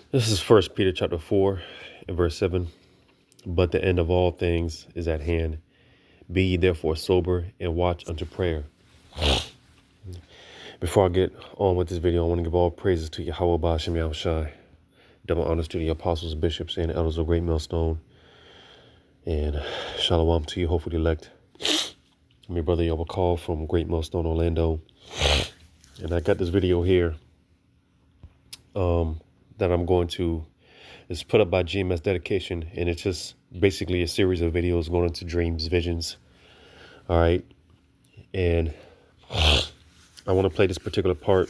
This is First Peter chapter 4 and verse 7. But the end of all things is at hand. Be ye therefore sober and watch unto prayer. Before I get on with this video, I want to give all praises to Yahweh Ba'ashem Yahushai. Double honors to the apostles, bishops, and elders of Great Millstone. And shalom to you, hopefully elect. I'm your brother Yahweh Call from Great Millstone, Orlando. And I got this video here that I'm going to, it's put up by GMS Dedication, and it's just basically a series of videos going into dreams, visions. All right. And I want to play this particular part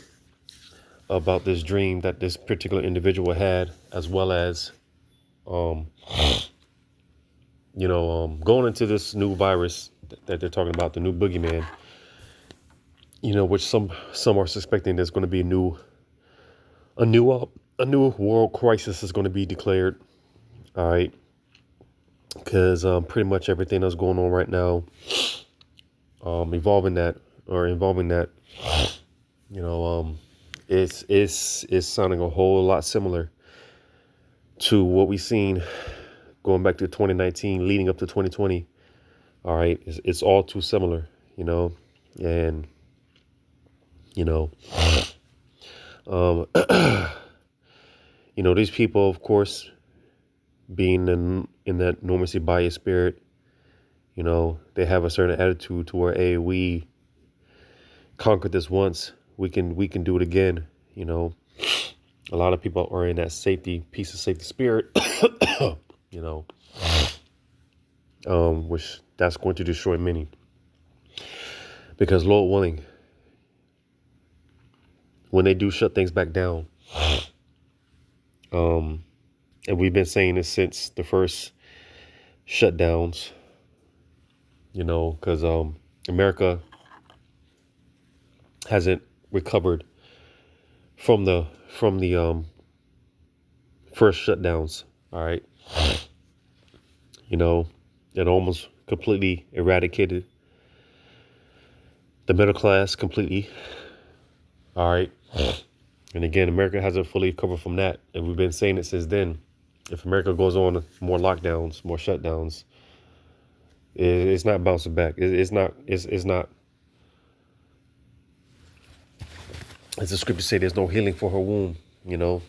about this dream that this particular individual had, as well as, going into this new virus that they're talking about, the new boogeyman, which some are suspecting there's going to be a new world crisis is going to be declared. All right. Because pretty much everything that's going on right now, involving that, it's sounding a whole lot similar to what we've seen going back to 2019, leading up to 2020. All right. It's all too similar, and, these people, of course, being in that normalcy bias spirit, they have a certain attitude to where, hey, we conquered this once, we can do it again. A lot of people are in that piece of safety spirit, which that's going to destroy many, because Lord willing, when they do shut things back down, and we've been saying this since the first shutdowns, because America hasn't recovered from the first shutdowns. All right. It almost completely eradicated the middle class completely. All right. And again, America hasn't fully recovered from that. And we've been saying it since then. If America goes on more lockdowns, more shutdowns, it's not bouncing back. It's not. As the scriptures say, there's no healing for her womb. There's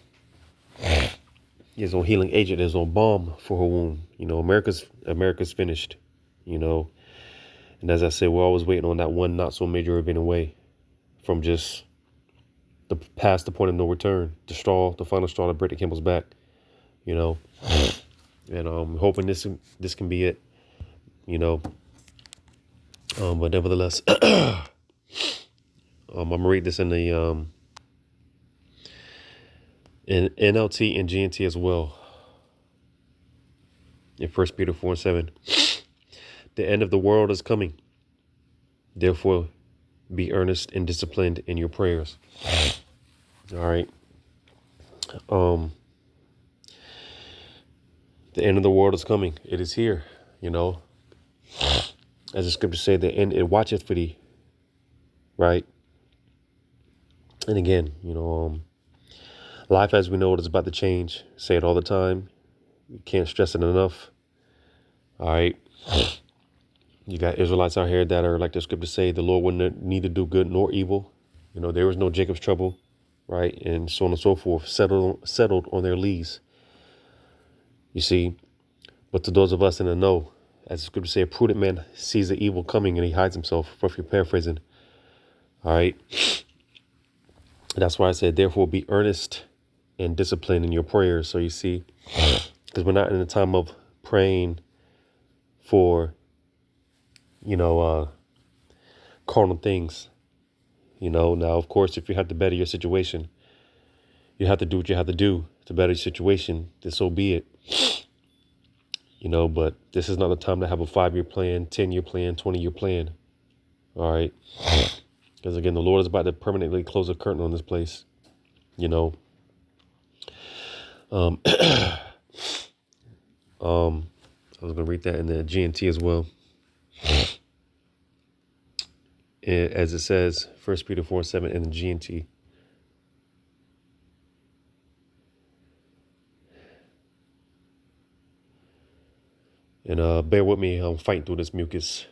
no healing agent. There's no balm for her womb. America's finished. And as I said, we're always waiting on that one not so major event away from just past the point of no return, the final straw to break the camel's back. And I'm hoping this can be it. But nevertheless, I'm gonna read this in the in NLT and GNT as well. In 1 Peter 4 and 7, the end of the world is coming. Therefore, be earnest and disciplined in your prayers. All right. The end of the world is coming. It is here. As the scriptures say, the end, it watcheth for thee. Right. And again, life as we know it is about to change. Say it all the time. You can't stress it enough. All right. You got Israelites out here that are, like the scriptures say, the Lord wouldn't neither do good nor evil. There was no Jacob's trouble, right? And so on and so forth, settled on their lees. You see, but to those of us in the know, as the scriptures say, a prudent man sees the evil coming and he hides himself, roughly paraphrasing. All right. That's why I said, therefore, be earnest and disciplined in your prayers. So you see, because we're not in a time of praying for, carnal things. Now, of course, if you have to better your situation, you have to do what you have to do to better your situation, then so be it. But this is not the time to have a 5-year plan, 10-year plan, 20-year plan. All right. Because again, the Lord is about to permanently close the curtain on this place. I was going to read that in the GNT as well. As it says, 1 Peter 4 and 7 in the GNT. And bear with me, I'm fighting through this mucus,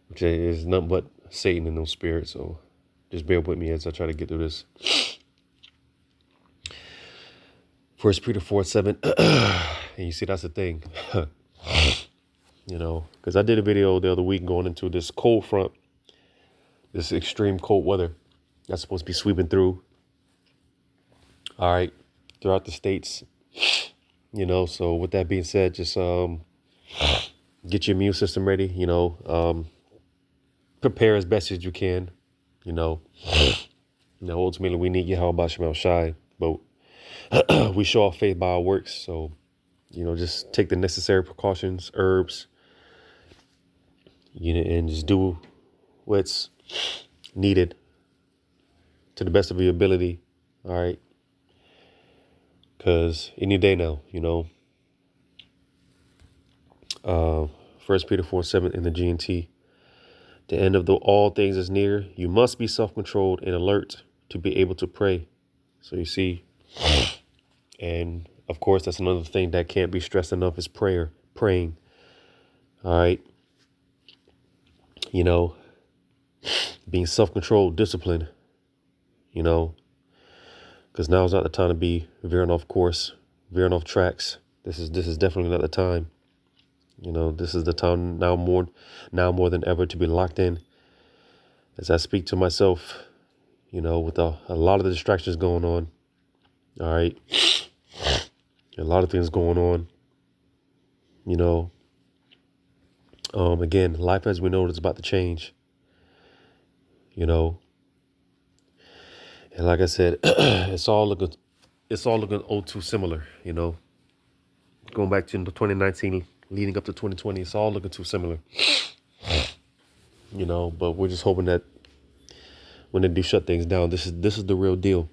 which is nothing but Satan and no spirit. So just bear with me as I try to get through this. 1 Peter 4:7. And you see, that's the thing. Because I did a video the other week going into this cold front, this extreme cold weather that's supposed to be sweeping through. All right, throughout the states. So with that being said, just get your immune system ready. Prepare as best as you can. Ultimately we need Yahweh Shem Shai, but we show our faith by our works. So, just take the necessary precautions, herbs, and just do what's needed to the best of your ability. All right. Because any day now, 1 Peter 4:7 in the GNT. The end of all things is near. You must be self-controlled and alert to be able to pray. So you see, and of course, that's another thing that can't be stressed enough is praying. All right. Being self-controlled, disciplined, because now is not the time to be veering off course, veering off tracks. This is definitely not the time. This is the time now more than ever to be locked in. As I speak to myself, with a lot of the distractions going on. All right. A lot of things going on. Again, life as we know it is about to change. And like I said, it's all looking oh too similar. Going back to 2019, leading up to 2020, it's all looking too similar. But we're just hoping that when they do shut things down, this is the real deal.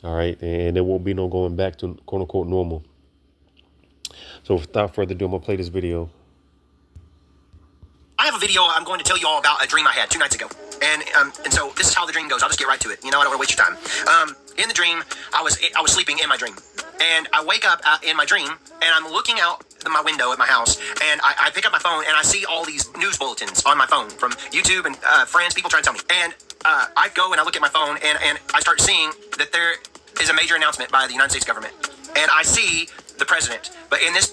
All right, and there won't be no going back to quote unquote normal. So without further ado, I'm gonna play this video. I have a video I'm going to tell you all about a dream I had 2 nights ago. And so this is how the dream goes. I'll just get right to it. I don't want to waste your time. In the dream, I was sleeping in my dream. And I wake up in my dream, and I'm looking out my window at my house, and I pick up my phone, and I see all these news bulletins on my phone from YouTube and friends, people trying to tell me. And I go and I look at my phone, and I start seeing that there is a major announcement by the United States government. And I see the president, but in this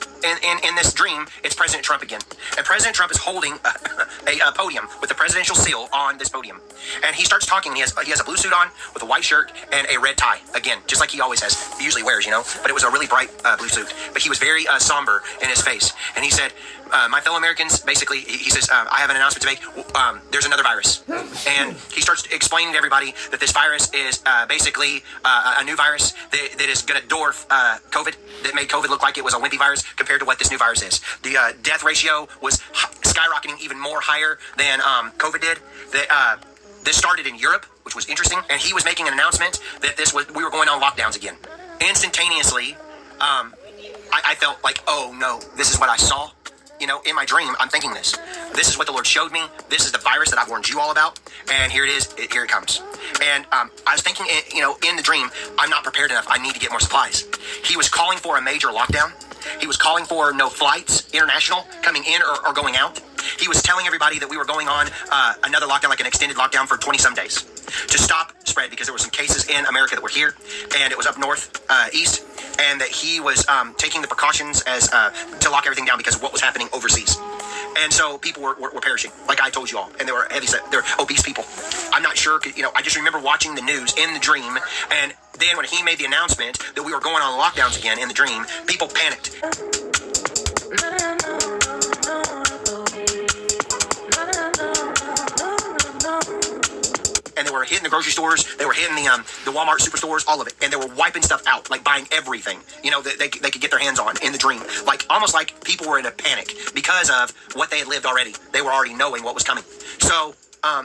dream, it's President Trump again. And President Trump is holding a podium with the presidential seal on this podium. And he starts talking. He has a blue suit on with a white shirt and a red tie, again, just like he always has. He usually wears, but it was a really bright blue suit. But he was very somber in his face. And he said, my fellow Americans, basically, he says, I have an announcement to make. There's another virus. And he starts explaining to everybody that this virus is basically a new virus that is going to dwarf COVID, that made COVID look like it was a wimpy virus compared to what this new virus is. The death ratio was skyrocketing even more higher than COVID did. This started in Europe, which was interesting. And he was making an announcement that we were going on lockdowns again. Instantaneously, I felt like, oh no, this is what I saw. In my dream, I'm thinking this. This is what the Lord showed me. This is the virus that I've warned you all about. And here it is. Here it comes. And I was thinking, in the dream, I'm not prepared enough. I need to get more supplies. He was calling for a major lockdown. He was calling for no flights, international, coming in or going out. He was telling everybody that we were going on another lockdown, like an extended lockdown for 20 some days to stop spread, because there were some cases in America that were here, and it was up north, east, and that he was taking the precautions as to lock everything down because of what was happening overseas. And so people were perishing, like I told you all, and they were obese people. I'm not sure, I just remember watching the news in the dream, and then when he made the announcement that we were going on lockdowns again in the dream, people panicked. And they were hitting the grocery stores, they were hitting the Walmart superstores, all of it, and they were wiping stuff out, like buying everything, that they could get their hands on in the dream, like almost like people were in a panic because of what they had lived already. They were already knowing what was coming. So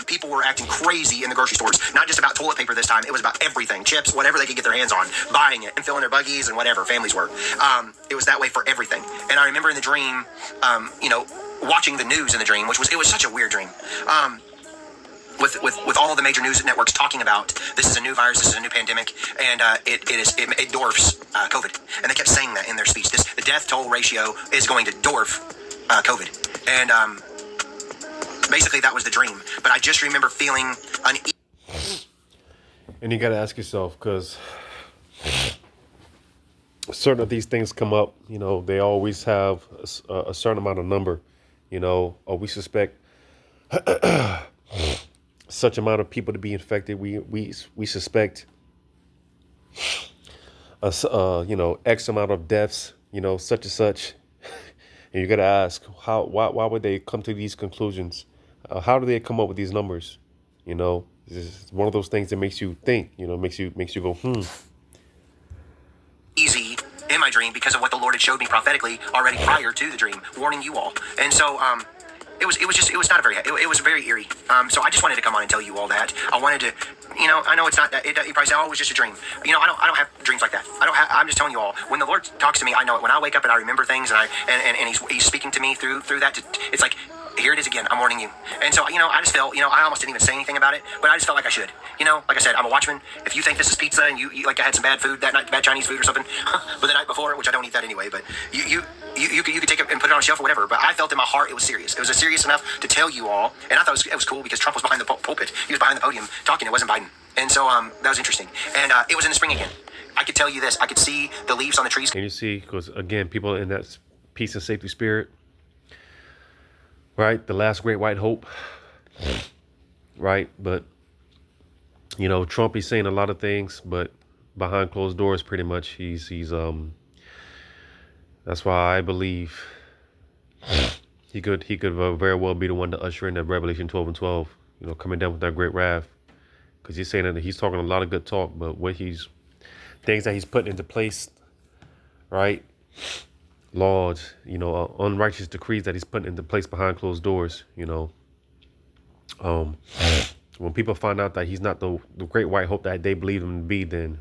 people were acting crazy in the grocery stores, not just about toilet paper this time. It was about everything, chips, whatever they could get their hands on, buying it and filling their buggies and whatever families were. It was that way for everything. And I remember in the dream, watching the news in the dream, it was such a weird dream. with all the major news networks talking about this is a new virus, this is a new pandemic, and it dwarfs COVID, and they kept saying that in their speech. The death toll ratio is going to dwarf COVID, and basically that was the dream. But I just remember feeling uneasy. And you got to ask yourself, because certain of these things come up, they always have a certain amount of number, or we suspect such amount of people to be infected. We suspect X amount of deaths, such and such. And you got to ask, why would they come to these conclusions? How do they come up with these numbers? It's one of those things that makes you think, makes you go, Easy in my dream because of what the Lord had showed me prophetically already prior to the dream, warning you all. And so, it was not a very, it was very eerie. So I just wanted to come on and tell you all that. I wanted to, I know it's not that, you probably say, oh, it was just a dream. I don't have dreams like that. I'm just telling you all, when the Lord talks to me, I know it. When I wake up and I remember things and he's speaking to me through that, it's like, here it is again. I'm warning you. And so, I just felt, I almost didn't even say anything about it, but I just felt like I should. Like I said, I'm a watchman. If you think this is pizza and you like I had some bad food that night, bad Chinese food or something, but the night before, which I don't eat that anyway, but you could take it and put it on a shelf or whatever. But I felt in my heart it was serious. It was serious enough to tell you all. And I thought it was cool because Trump was behind the pulpit. He was behind the podium talking. It wasn't Biden. And so that was interesting. And it was in the spring again. I could tell you this. I could see the leaves on the trees. And you see, because again, people in that peace and safety spirit, right? The last great white hope, right? But, Trump, he's saying a lot of things, but behind closed doors, pretty much, he's that's why I believe he could very well be the one to usher in that Revelation 12 and 12, coming down with that great wrath, because he's saying that he's talking a lot of good talk, but things that he's putting into place, right? Laws, unrighteous decrees that he's putting into place behind closed doors, when people find out that he's not the great white hope that they believe him to be, then,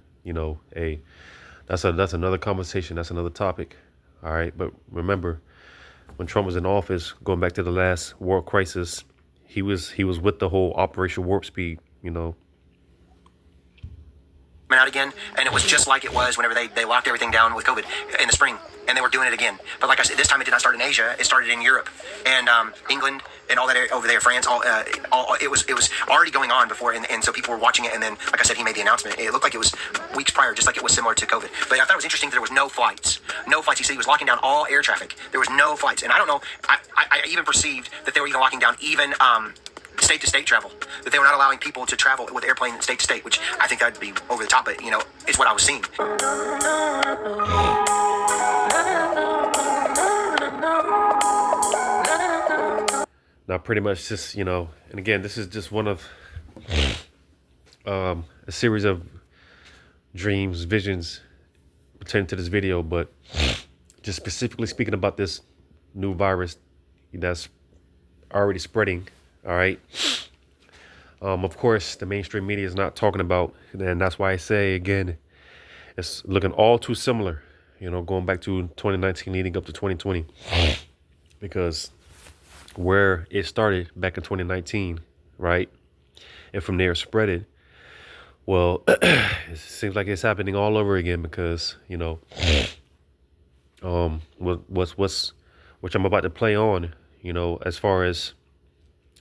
that's another conversation. That's another topic. All right. But remember, when Trump was in office, going back to the last world crisis, he was with the whole Operation Warp Speed, out again, and it was just like it was whenever they locked everything down with COVID in the spring, and they were doing it again. But like I said, this time it did not start in Asia; it started in Europe and England and all that over there, France. It was already going on before, and so people were watching it. And then, like I said, he made the announcement. It looked like it was weeks prior, just like it was similar to COVID. But I thought it was interesting that there was no flights. No flights. He said he was locking down all air traffic. There was no flights, and I don't know. I even perceived that they were even locking down even state-to-state travel, that they were not allowing people to travel with airplane state-to-state, which I think that would be over the top, but, it's what I was seeing. Now, pretty much just, and again, this is just one of a series of dreams, visions pertaining to this video, but just specifically speaking about this new virus that's already spreading. All right. Of course, the mainstream media is not talking about, and that's why I say again, it's looking all too similar, going back to 2019 leading up to 2020, because where it started back in 2019, right? And from there spread it. Well, it seems like it's happening all over again because, which I'm about to play on, as far as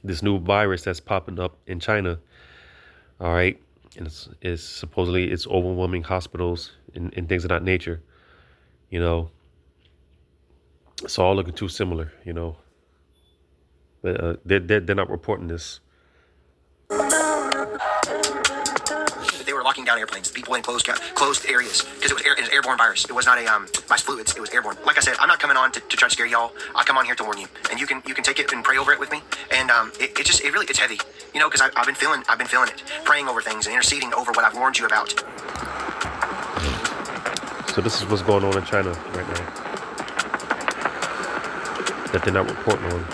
this new virus that's popping up in China. All right. And it's supposedly it's overwhelming hospitals and things of that nature. It's all looking too similar, but they're not reporting this. They were locking down airplanes, people in closed areas, because it was an airborne virus. It was not by fluids. It was airborne. Like I said, I'm not coming on to try to scare y'all. I come on here to warn you, and you can take it and pray over it with me. And it's heavy, because I've been feeling it, praying over things and interceding over what I've warned you about. So this is what's going on in China right now that they're not reporting on.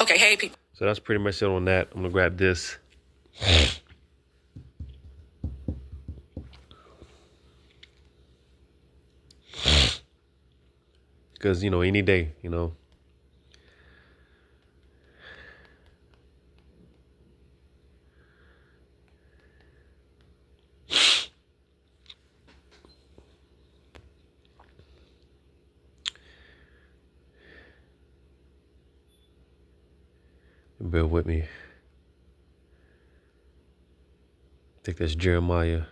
Okay, hey people. So that's pretty much it on that. I'm gonna grab this. Because, any day, bear with me. I think that's Jeremiah.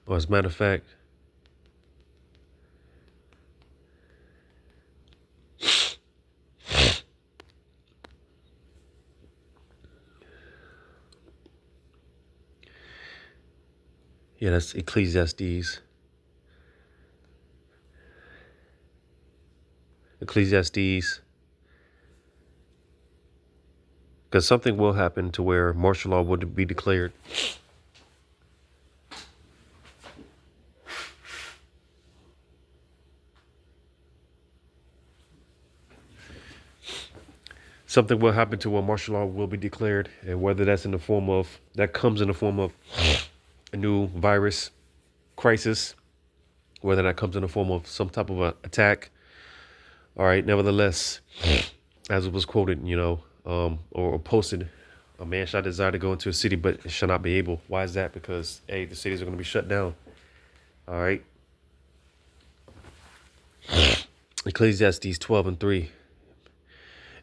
Or as a matter of fact, yeah, that's Ecclesiastes. Ecclesiastes. Because something will happen to where martial law would be declared. Something will happen to where martial law will be declared, and whether that comes in the form of a new virus crisis, whether that comes in the form of some type of a attack. All right. Nevertheless, as it was quoted, or posted, a man shall desire to go into a city, but shall not be able. Why is that? Because, hey, the cities are going to be shut down. All right. Ecclesiastes 12:3.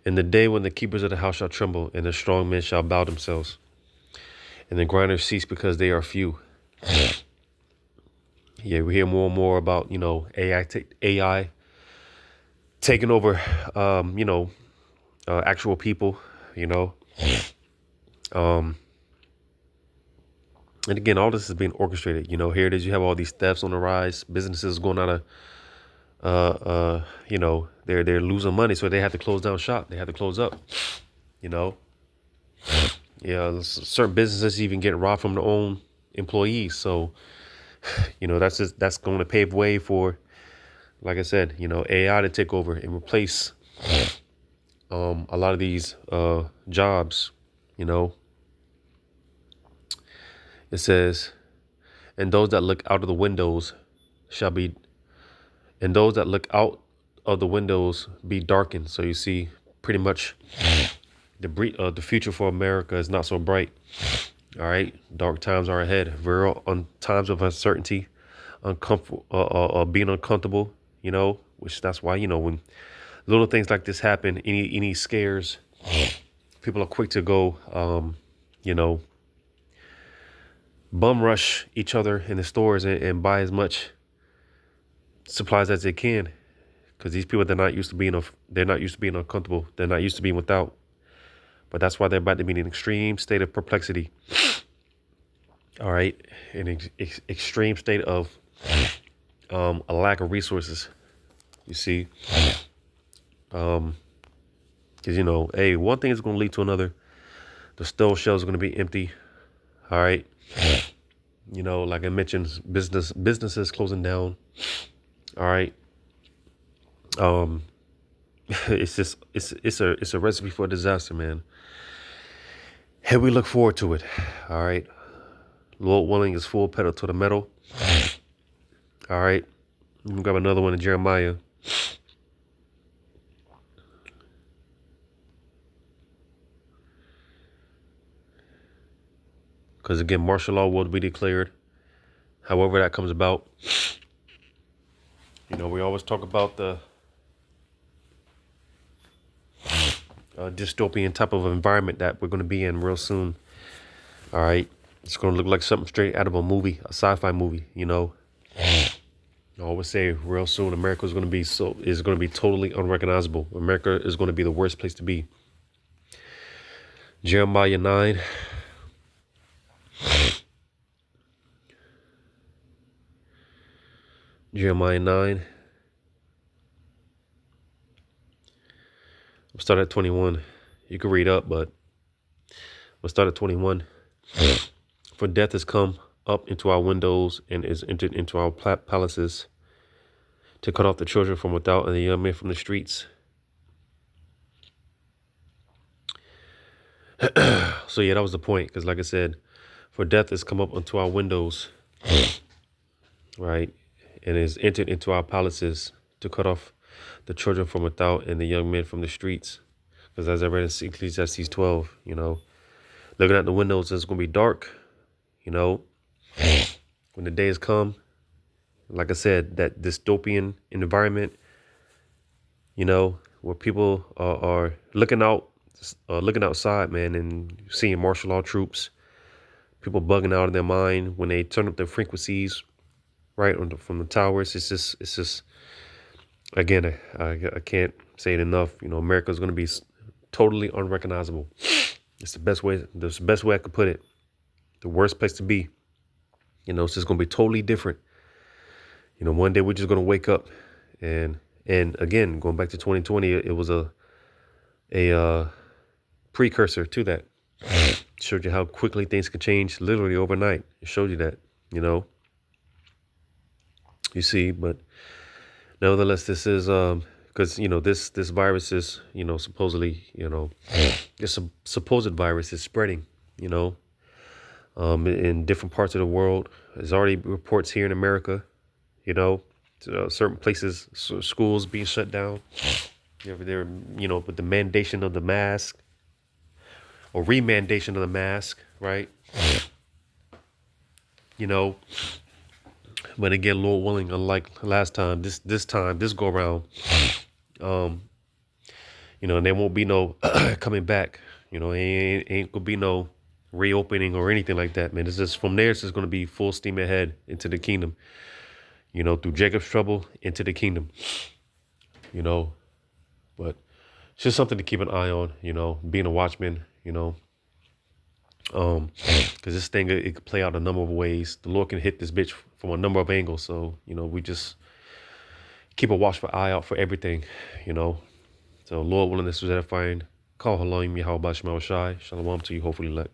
In the day when the keepers of the house shall tremble, and the strong men shall bow themselves, and the grinders cease because they are few. Yeah, we hear more and more about, AI taking over, actual people, Um, and again, all this is being orchestrated. Here it is. You have all these thefts on the rise, businesses going out of, they're losing money, so they have to close down shop. They have to close up. You know, yeah, certain businesses even getting robbed from their own employees. So, that's going to pave way for, like I said, AI to take over and replace a lot of these jobs. It says, and those that look out of the windows shall be, and those that look out of the windows be darkened. So you see, pretty much the future for America is not so bright. All right, dark times are ahead. Very on times of uncertainty, uncomfortable, being uncomfortable. Which that's why when little things like this happen, any scares, people are quick to go, bum rush each other in the stores and buy as much supplies as they can, because these people they're not used to being uncomfortable. They're not used to being without. But that's why they're about to be in an extreme state of perplexity. All right, an extreme state of a lack of resources. You see, because hey, one thing is going to lead to another. The store shelves are going to be empty. All right, like I mentioned, businesses closing down. All right. It's a recipe for a disaster, man. And we look forward to it. All right. Lord willing is full pedal to the metal. All right. You can grab another one in Jeremiah. Because again, martial law will be declared. However that comes about. We always talk about the dystopian type of environment that we're going to be in real soon. All right. It's going to look like something straight out of a movie, a sci-fi movie, I always say real soon America is going to be totally unrecognizable. America is going to be the worst place to be. Jeremiah 9. Jeremiah 9. We'll start at 21. You can read up, but we'll start at 21. For death has come up into our windows and is entered into our palaces to cut off the children from without and the young men from the streets. So yeah, that was the point. Because like I said, for death has come up unto our windows, right, and is entered into our palaces to cut off the children from without and the young men from the streets. Because as I read in Ecclesiastes 12, looking at the windows, it's going to be dark, when the days come. Like I said, that dystopian environment, where people are looking outside, man, and seeing martial law troops, people bugging out of their mind when they turn up their frequencies, right, from the towers. It's just again, I can't say it enough. America's going to be totally unrecognizable. It's the best way. That's the best way I could put it. The worst place to be. It's just going to be totally different. One day we're just going to wake up, and again, going back to 2020, it was a precursor to that. Showed you how quickly things can change, literally overnight. It showed you that, you see. But nevertheless, this is because this virus is supposedly this supposed virus is spreading, in different parts of the world. There's already reports here in America, certain places, schools being shut down. There, with the mandation of the mask or remandation of the mask, right? But again, Lord willing, unlike last time, this go around, and there won't be no coming back. Ain't gonna be no reopening or anything like that, man. It's just from there. It's just gonna be full steam ahead into the kingdom. Through Jacob's trouble into the kingdom. But it's just something to keep an eye on. Being a watchman. Because this thing, it could play out a number of ways. The Lord can hit this bitch from a number of angles. So we just keep a watchful eye out for everything. So Lord willing, this was edifying. Call Halim Yahweh Shai. Shalom to you. Hopefully, let.